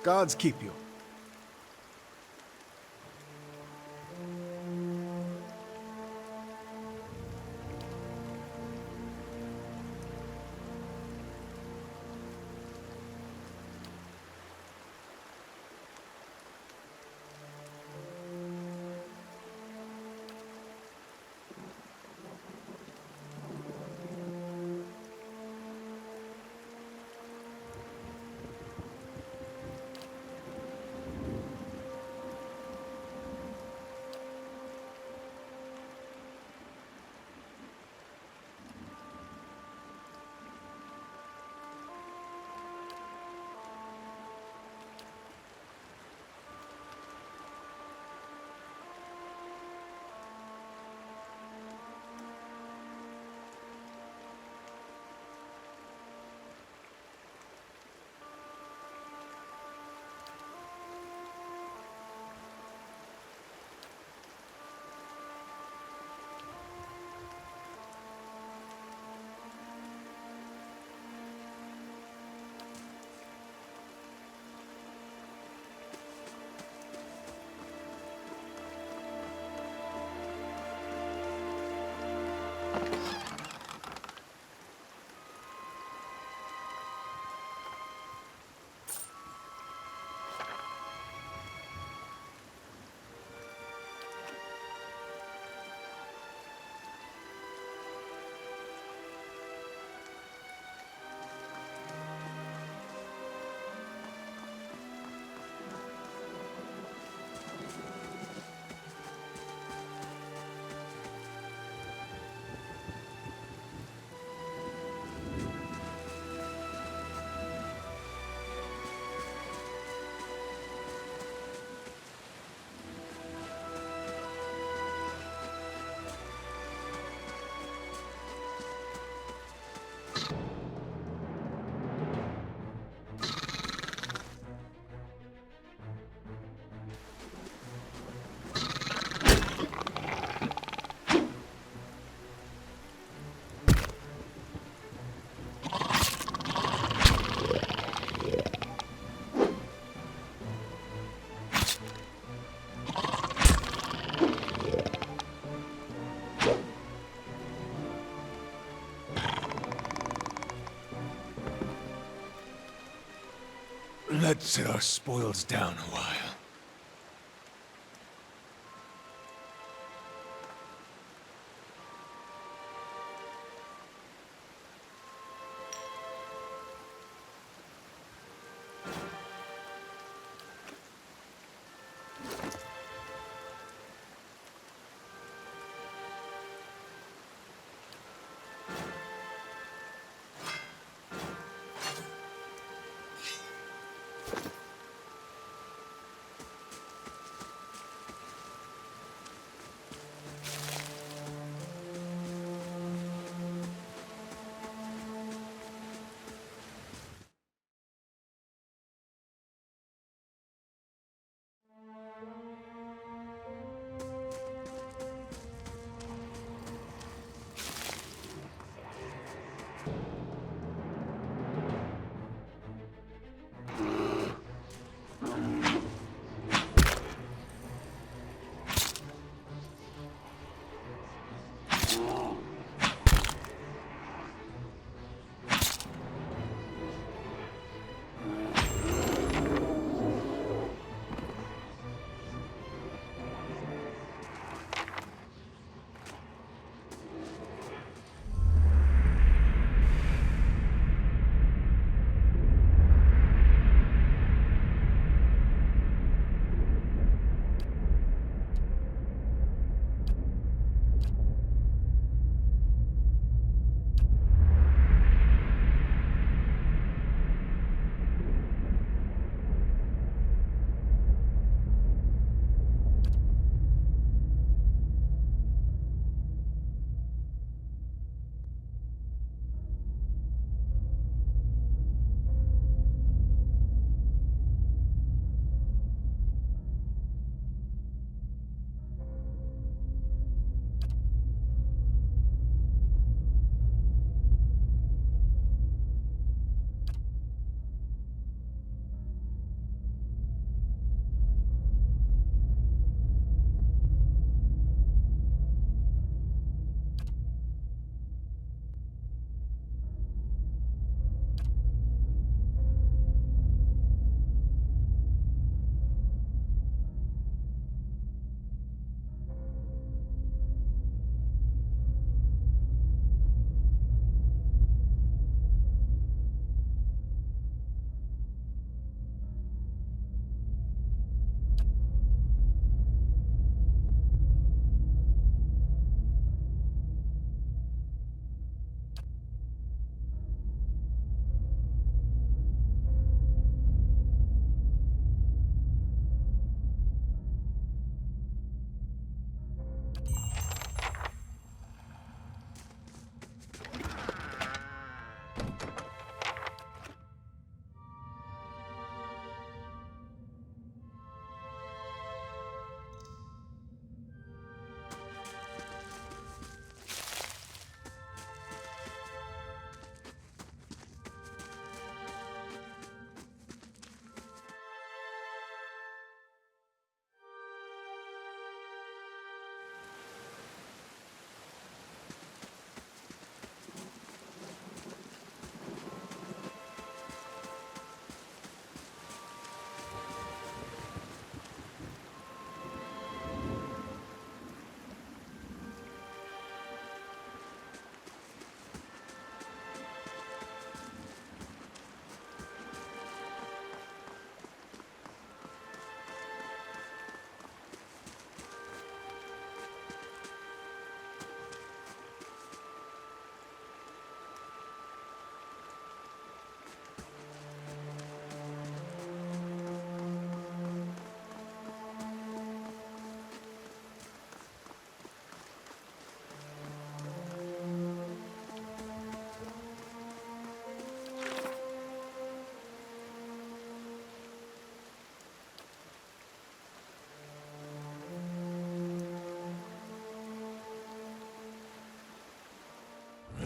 Gods keep you. Let's sit our spoils down a while.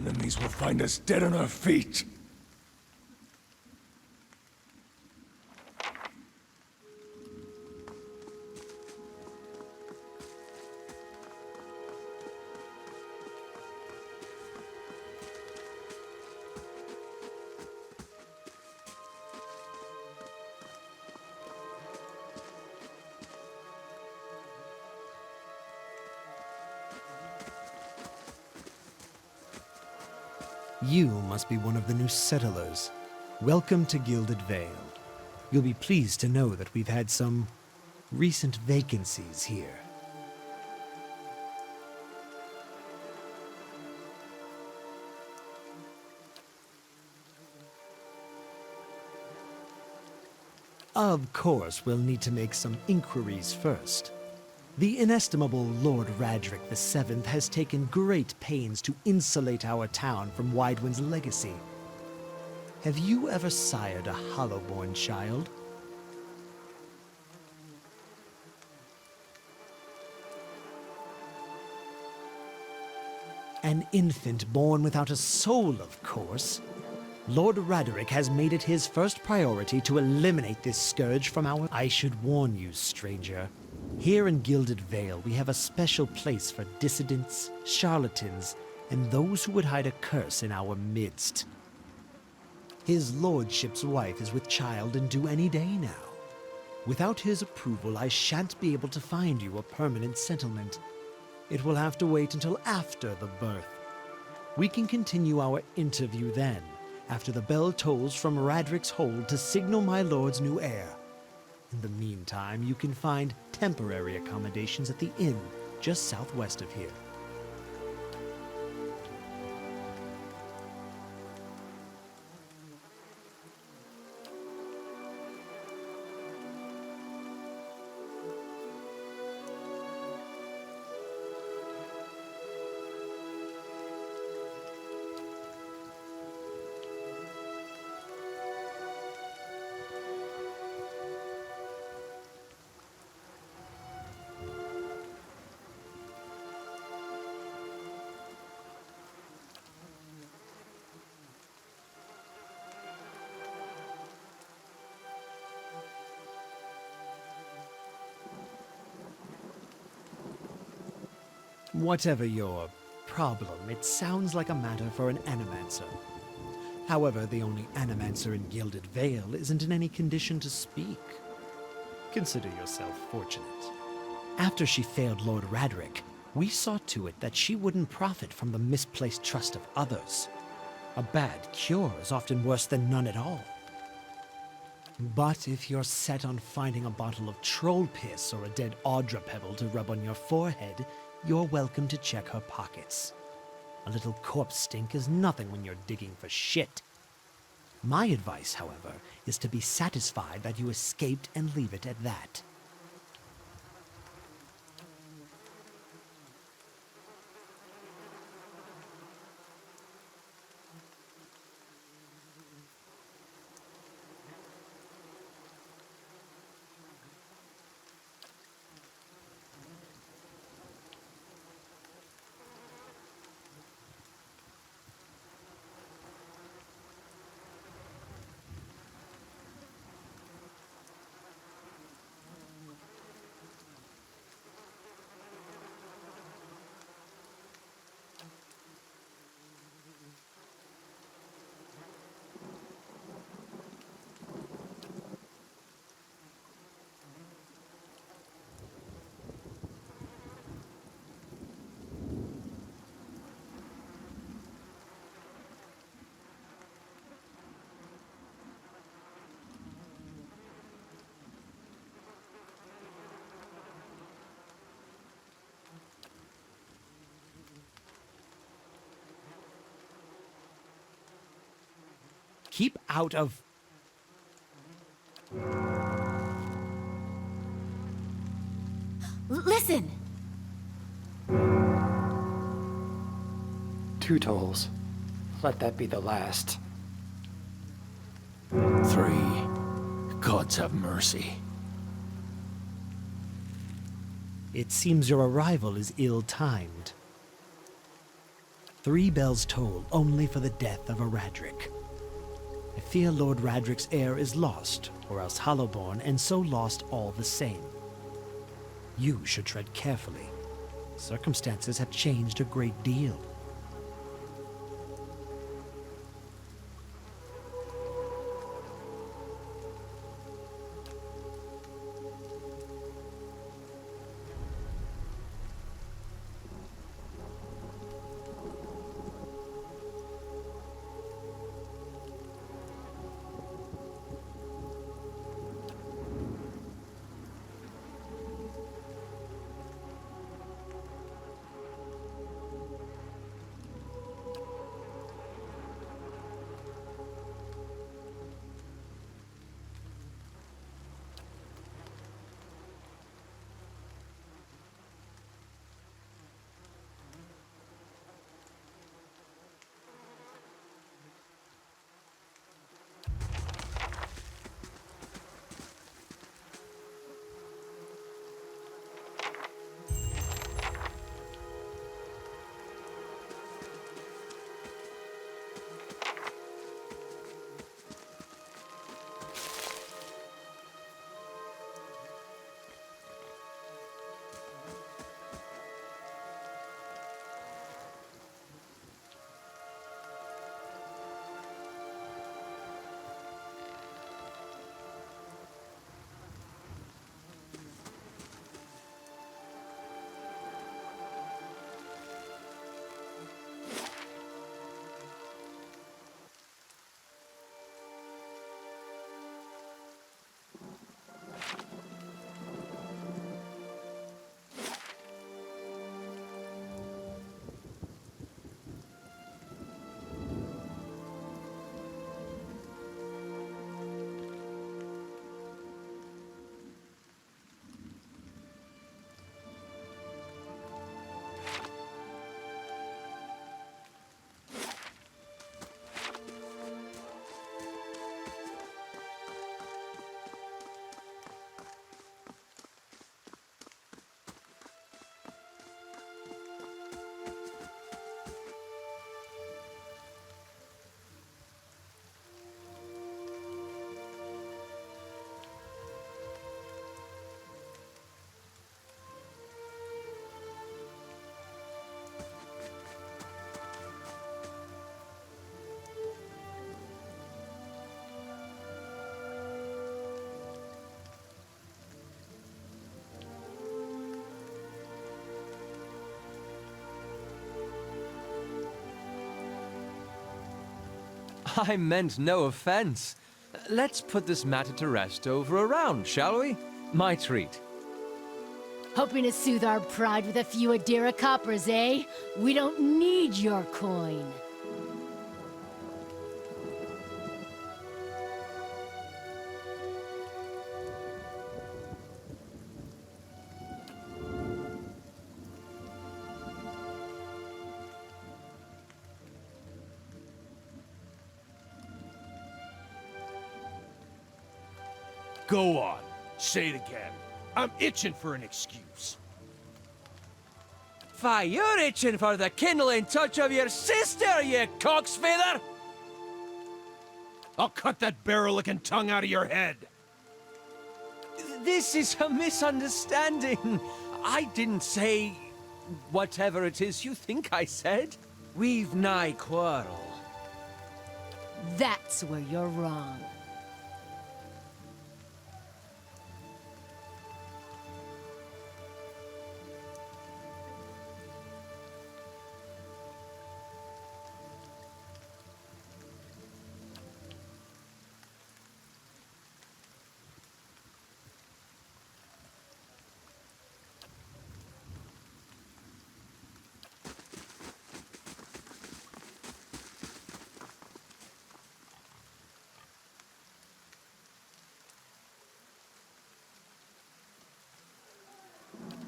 enemies will find us dead on our feet. You must be one of the new settlers. Welcome to Gilded Vale. You'll be pleased to know that we've had some recent vacancies here. Of course, we'll need to make some inquiries first. The inestimable Lord Radric VII has taken great pains to insulate our town from Widewind's legacy. Have you ever sired a Hollowborn child? An infant born without a soul, of course. Lord Radric has made it his first priority to eliminate this scourge from our... I should warn you, stranger. Here in Gilded Vale, we have a special place for dissidents, charlatans, and those who would hide a curse in our midst. His lordship's wife is with child and due any day now. Without his approval, I shan't be able to find you a permanent settlement. It will have to wait until after the birth. We can continue our interview then, after the bell tolls from Radric's hold to signal my lord's new heir. In the meantime, you can find temporary accommodations at the inn just southwest of here. Whatever your problem, it sounds like a matter for an animanser. However, the only animanser in Gilded Vale isn't in any condition to speak. Consider yourself fortunate. After she failed Lord Radric, we saw to it that she wouldn't profit from the misplaced trust of others. A bad cure is often worse than none at all. But if you're set on finding a bottle of troll piss or a dead Audra pebble to rub on your forehead, you're welcome to check her pockets. A little corpse stink is nothing when you're digging for shit. My advice, however, is to be satisfied that you escaped and leave it at that. Keep out of... Listen! 2 tolls. Let that be the last. 3. Gods have mercy. It seems your arrival is ill-timed. 3 bells toll only for the death of a Radric. I fear Lord Radric's heir is lost, or else Hollowborn, and so lost all the same. You should tread carefully. Circumstances have changed a great deal. I meant no offense. Let's put this matter to rest over a round, shall we? My treat. Hoping to soothe our pride with a few Adira coppers, eh? We don't need your coin. Go on. Say it again. I'm itching for an excuse. Why, you're itching for the kindling touch of your sister, you cocksfeather! I'll cut that barrel-licking tongue out of your head. This is a misunderstanding. I didn't say whatever it is you think I said. We've nigh quarrel. That's where you're wrong.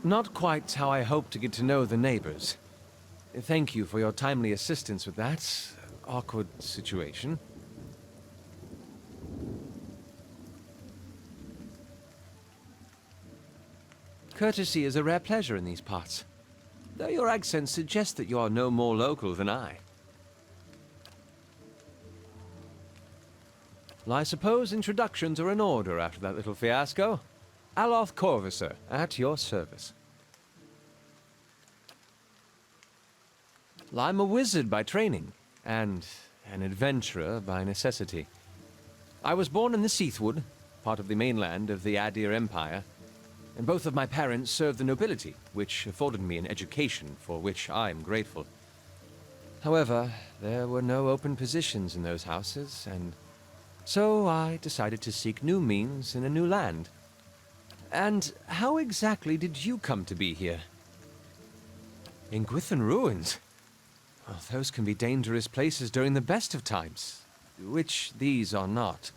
Not quite how I hoped to get to know the neighbors. Thank you for your timely assistance with that awkward situation. Courtesy is a rare pleasure in these parts. though your accent suggests that you are no more local than I. Well, I suppose introductions are in order after that little fiasco. Aloth Corvisor, at your service. Well, I'm a wizard by training, and an adventurer by necessity. I was born in the Seathwood, part of the mainland of the Adir Empire, and both of my parents served the nobility, which afforded me an education for which I am grateful. However, there were no open positions in those houses, and so I decided to seek new means in a new land. And how exactly did you come to be here? In Gwithan ruins? Well, those can be dangerous places during the best of times, which these are not.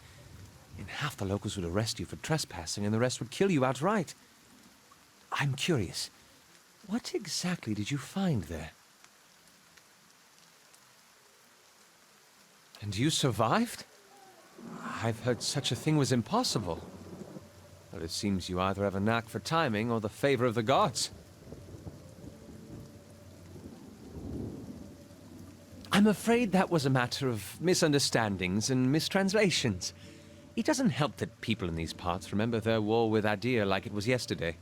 And half the locals would arrest you for trespassing, and the rest would kill you outright. I'm curious, what exactly did you find there? And you survived? I've heard such a thing was impossible. But it seems you either have a knack for timing or the favor of the gods. I'm afraid that was a matter of misunderstandings and mistranslations. It doesn't help that people in these parts remember their war with Adir like it was yesterday.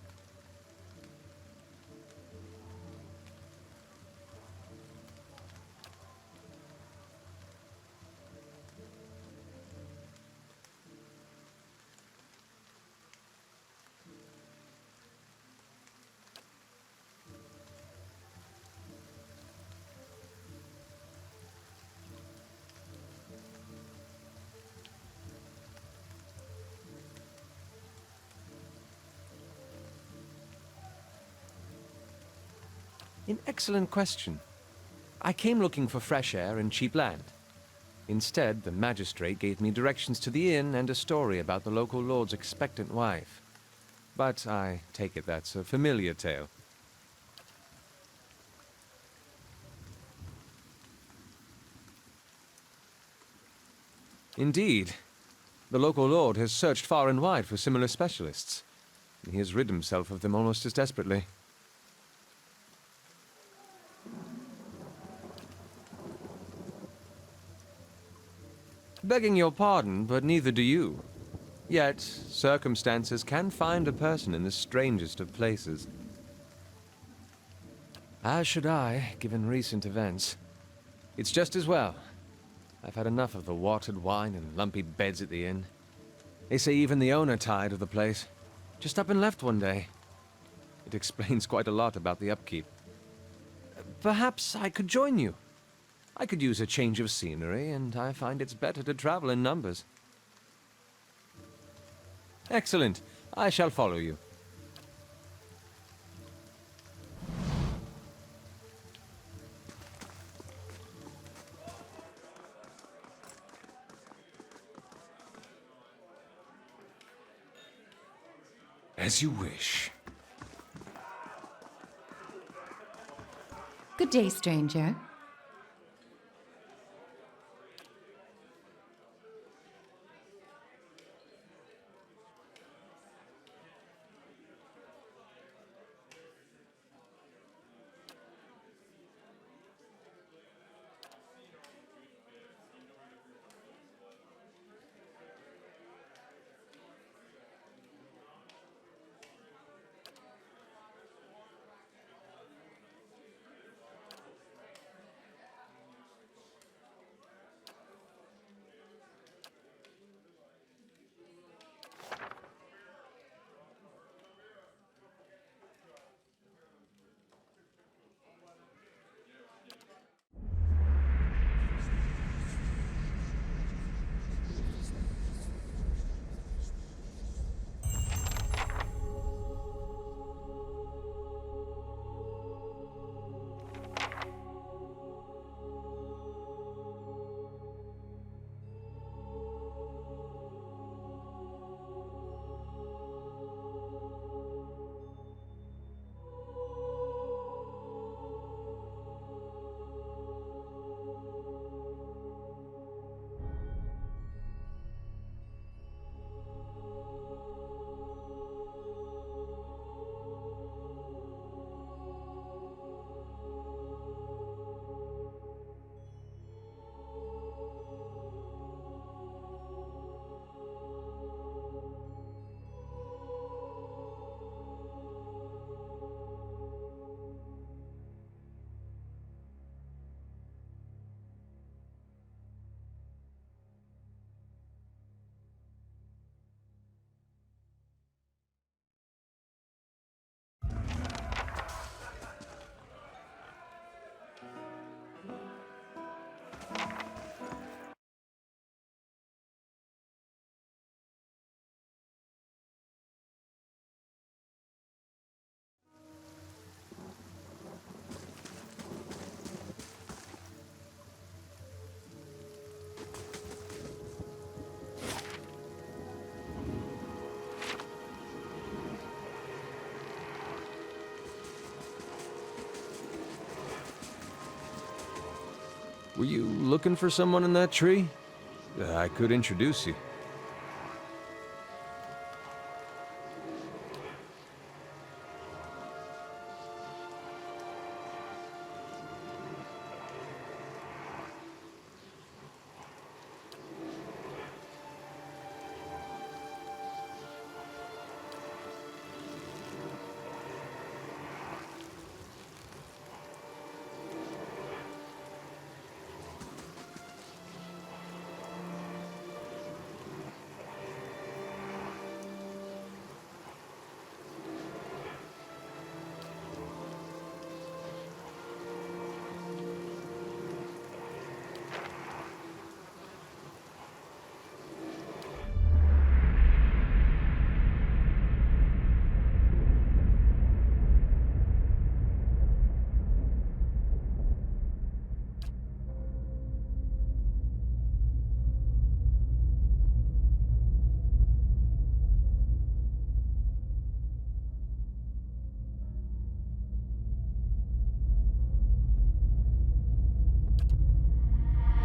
An excellent question. I came looking for fresh air and cheap land. Instead, the magistrate gave me directions to the inn and a story about the local lord's expectant wife. But I take it that's a familiar tale. Indeed. The local lord has searched far and wide for similar specialists. He has rid himself of them almost as desperately. Begging your pardon, but neither do you. Yet, circumstances can find a person in the strangest of places. As should I, given recent events. It's just as well. I've had enough of the watered wine and lumpy beds at the inn. They say even the owner tired of the place. Just up and left one day. It explains quite a lot about the upkeep. Perhaps I could join you. I could use a change of scenery, and I find it's better to travel in numbers. Excellent. I shall follow you. As you wish. Good day, stranger. Were you looking for someone in that tree? I could introduce you.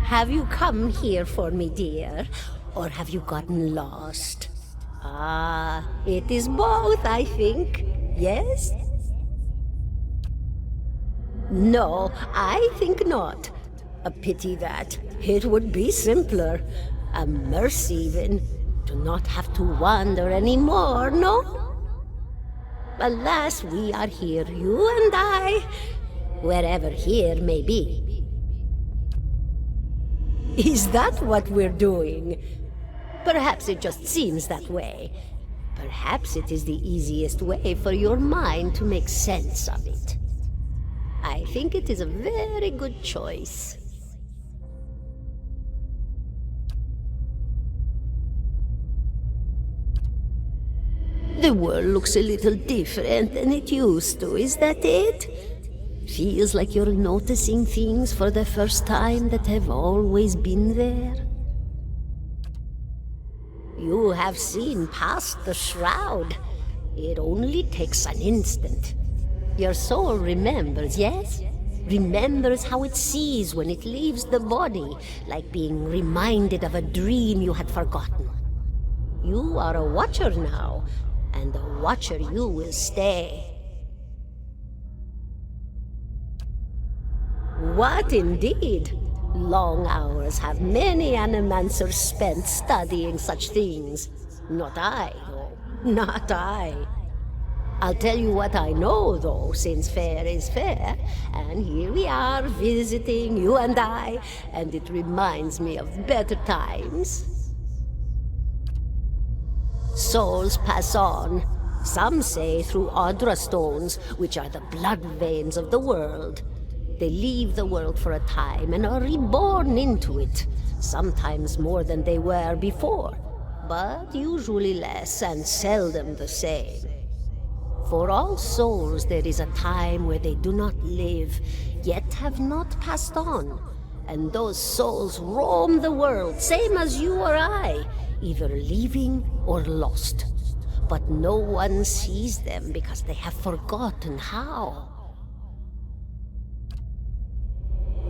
Have you come here for me, dear? Or have you gotten lost? Ah, it is both, I think. Yes? No, I think not. A pity that. It would be simpler. A mercy, even. To not have to wander anymore, no? Alas, we are here, you and I. Wherever here may be. Is that what we're doing? Perhaps it just seems that way. Perhaps it is the easiest way for your mind to make sense of it. I think it is a very good choice. The world looks a little different than it used to, is that it? Feels like you're noticing things for the first time that have always been there. You have seen past the shroud. It only takes an instant. Your soul remembers, yes? Remembers how it sees when it leaves the body, like being reminded of a dream you had forgotten. You are a watcher now, and a watcher you will stay. What indeed? Long hours have many animansers spent studying such things. Not I, though. Not I. I'll tell you what I know, though, since fair is fair. And here we are, visiting, you and I, and it reminds me of better times. Souls pass on. Some say through Audra stones, which are the blood veins of the world. They leave the world for a time and are reborn into it, sometimes more than they were before, but usually less and seldom the same. For all souls there is a time where they do not live, yet have not passed on, and those souls roam the world, same as you or I, either living or lost. But no one sees them because they have forgotten how.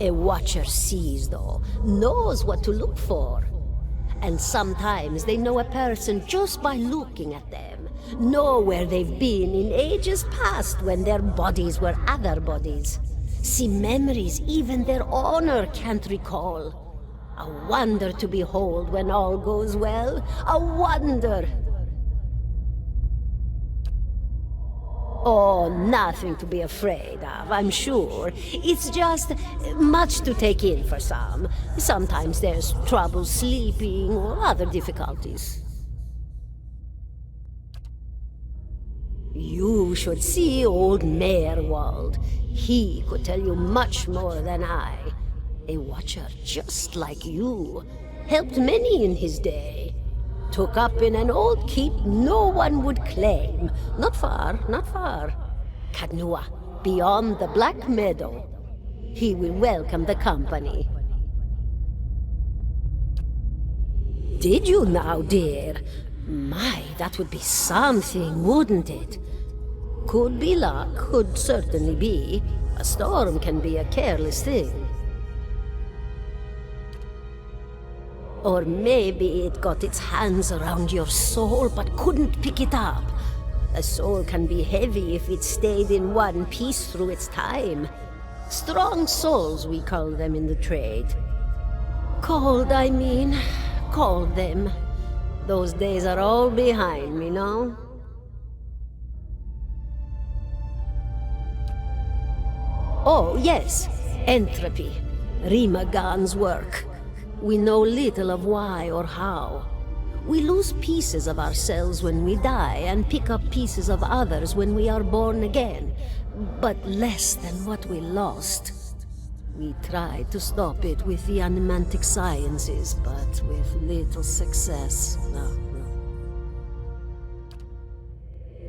A watcher sees, though, knows what to look for. And sometimes they know a person just by looking at them, know where they've been in ages past when their bodies were other bodies. See memories even their owner can't recall. A wonder to behold when all goes well, a wonder! Oh, nothing to be afraid of, I'm sure. It's just much to take in for some. Sometimes there's trouble sleeping or other difficulties. You should see old Merwald. He could tell you much more than I. A watcher just like you. Helped many in his day. Took up in an old keep no one would claim. Not far, not far. Kadnua, beyond the Black Meadow. He will welcome the company. Did you now, dear? My, that would be something, wouldn't it? Could be luck, could certainly be. A storm can be a careless thing. Or maybe it got its hands around your soul but couldn't pick it up. A soul can be heavy if it stayed in one piece through its time. Strong souls, we call them in the trade. Cold, I mean. Called them. Those days are all behind me now. Oh, yes. Entropy. Rimagan's work. We know little of why or how. We lose pieces of ourselves when we die and pick up pieces of others when we are born again, but less than what we lost. We tried to stop it with the animantic sciences, but with little success. No.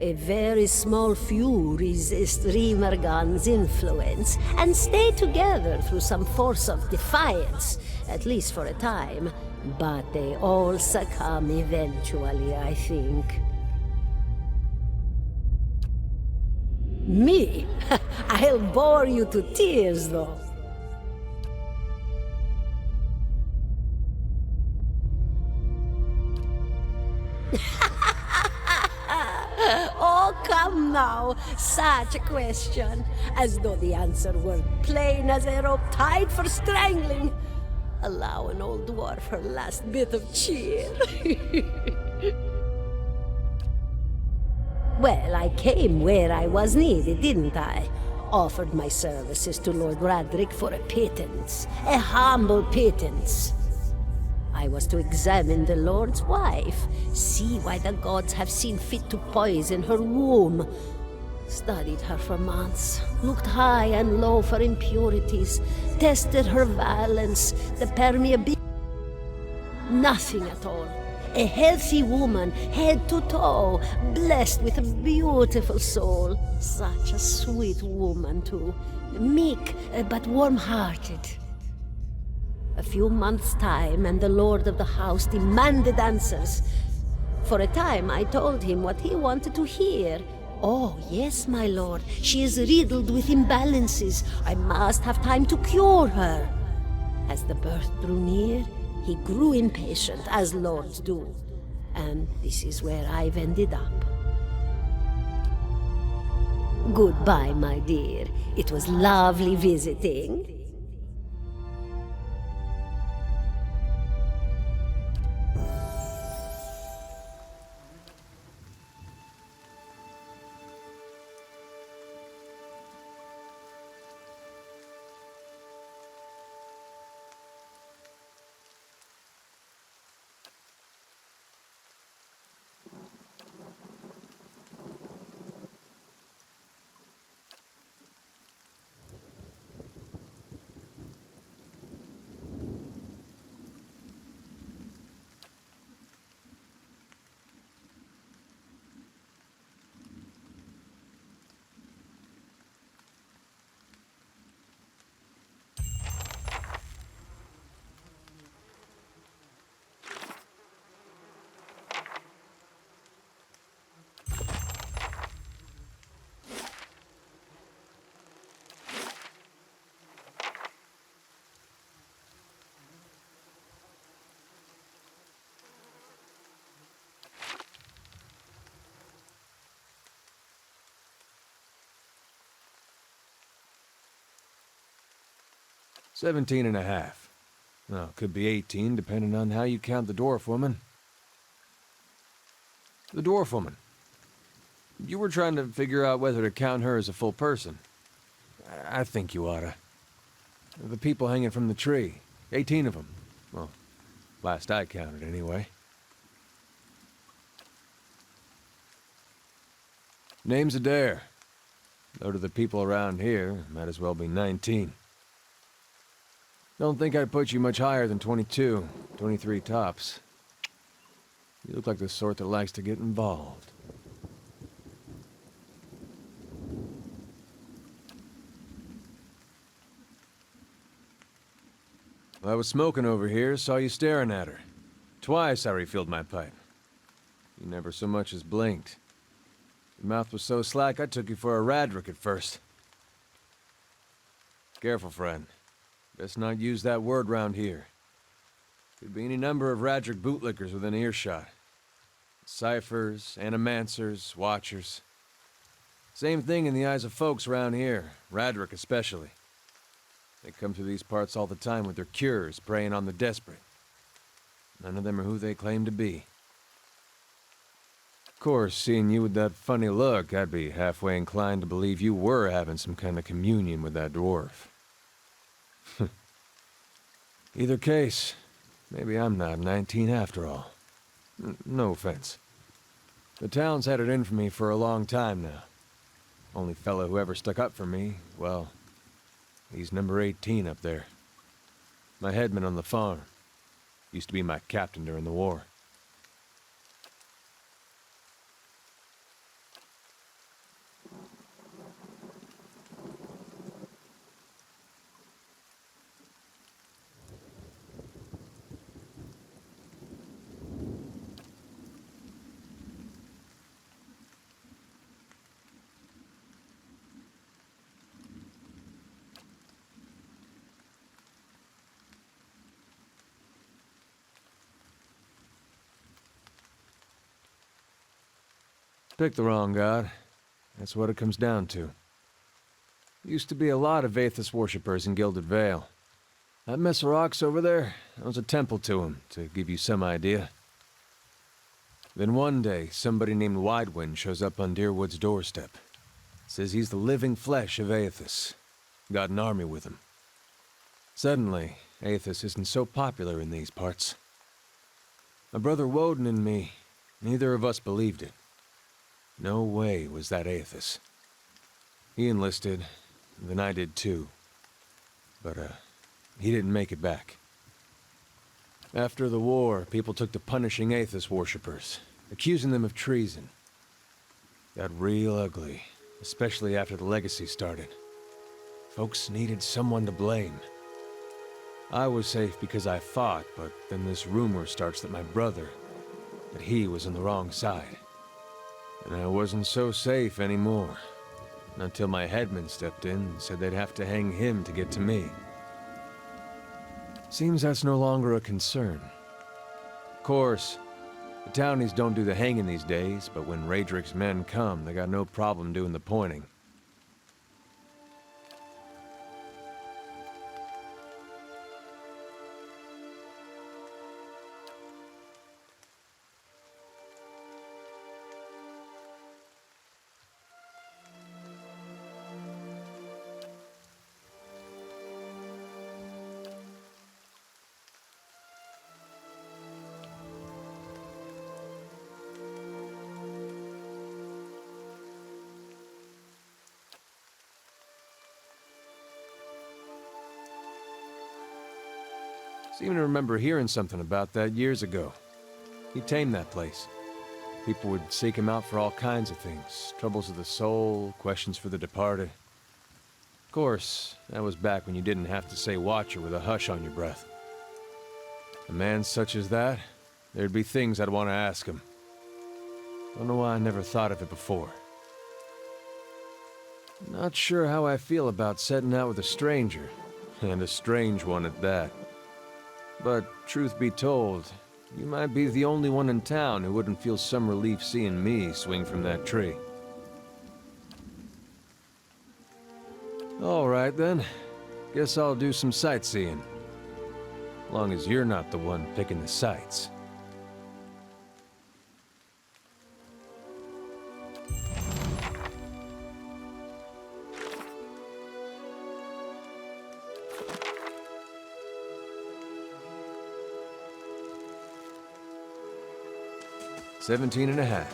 A very small few resist Rimergan's influence and stay together through some force of defiance, at least for a time. But they all succumb eventually, I think. Me? I'll bore you to tears, though. Oh, come now. Such a question. As though the answer were plain as a rope tied for strangling. Allow an old dwarf her last bit of cheer. Well, I came where I was needed, didn't I? Offered my services to Lord Radric for a pittance. A humble pittance. I was to examine the Lord's wife, see why the gods have seen fit to poison her womb. Studied her for months, looked high and low for impurities, tested her valence, the permeability. Nothing at all. A healthy woman, head to toe, blessed with a beautiful soul. Such a sweet woman, too. Meek, but warm-hearted. A few months' time, and the lord of the house demanded answers. For a time, I told him what he wanted to hear. Oh, yes, my lord. She is riddled with imbalances. I must have time to cure her. As the birth drew near, he grew impatient, as lords do. And this is where I've ended up. Goodbye, my dear. It was lovely visiting. "17 and a half. Well, could be 18, depending on how you count the dwarf woman. The dwarf woman. You were trying to figure out whether to count her as a full person. I think you oughta. The people hanging from the tree. 18 of them. Well, last I counted, anyway. Name's Adair. Though to the people around here, might as well be 19. Don't think I'd put you much higher than 22, 23 tops. You look like the sort that likes to get involved. I was smoking over here, saw you staring at her. Twice I refilled my pipe. You never so much as blinked. Your mouth was so slack I took you for a Radric at first. Careful, friend. Best not use that word round here. Could be any number of Radric bootlickers within earshot. Ciphers, animansers, watchers. Same thing in the eyes of folks around here, Radric especially. They come through these parts all the time with their cures, preying on the desperate. None of them are who they claim to be. Of course, seeing you with that funny look, I'd be halfway inclined to believe you were having some kind of communion with that dwarf. Either case, maybe I'm not 19 after all. No offense. The town's had it in for me for a long time now. Only fellow who ever stuck up for me, well, he's number 18 up there. My headman on the farm. Used to be my captain during the war. Picked the wrong god. That's what it comes down to. Used to be a lot of Aethys worshippers in Gilded Vale. That mess of rocks over there, that was a temple to him, to give you some idea. Then one day, somebody named Widewind shows up on Dyrwood's doorstep. Says he's the living flesh of Aethys. Got an army with him. Suddenly, Aethys isn't so popular in these parts. My brother Woden and me, neither of us believed it. No way was that Aethys. He enlisted, then I did too. But, he didn't make it back. After the war, people took to punishing Aethys worshippers, accusing them of treason. Got real ugly, especially after the legacy started. Folks needed someone to blame. I was safe because I fought, but then this rumor starts that my brother, that he was on the wrong side. And I wasn't so safe anymore. Until my headman stepped in and said they'd have to hang him to get to me. Seems that's no longer a concern. Of course, the townies don't do the hanging these days, but when Radric's men come, they got no problem doing the pointing. Seem to remember hearing something about that years ago. He tamed that place. People would seek him out for all kinds of things. Troubles of the soul, questions for the departed. Of course, that was back when you didn't have to say watcher with a hush on your breath. A man such as that, there'd be things I'd want to ask him. Don't know why I never thought of it before. Not sure how I feel about setting out with a stranger, and a strange one at that. But, truth be told, you might be the only one in town who wouldn't feel some relief seeing me swing from that tree. All right, then. Guess I'll do some sightseeing. Long as you're not the one picking the sights. $17.5.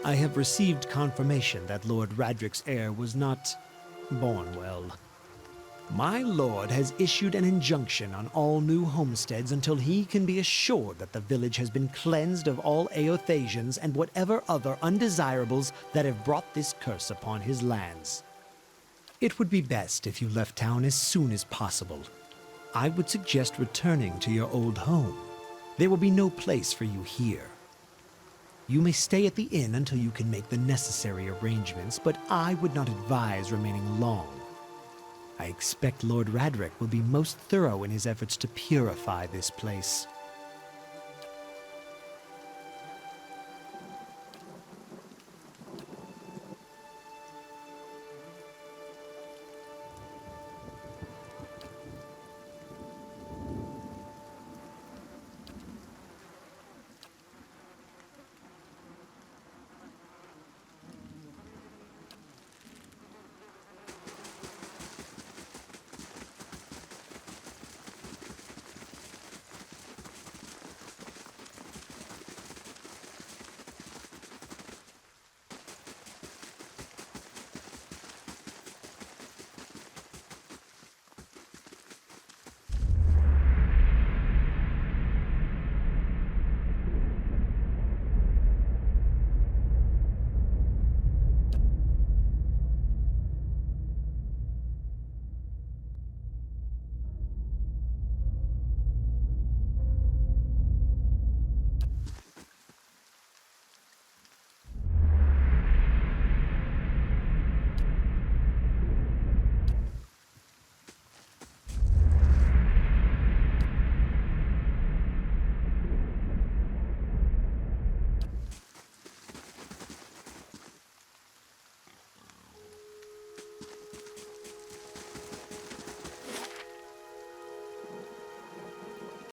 I have received confirmation that Lord Radric's heir was not born well. My lord has issued an injunction on all new homesteads until he can be assured that the village has been cleansed of all Eothasians and whatever other undesirables that have brought this curse upon his lands. It would be best if you left town as soon as possible. I would suggest returning to your old home. There will be no place for you here. You may stay at the inn until you can make the necessary arrangements, but I would not advise remaining long. I expect Lord Radric will be most thorough in his efforts to purify this place.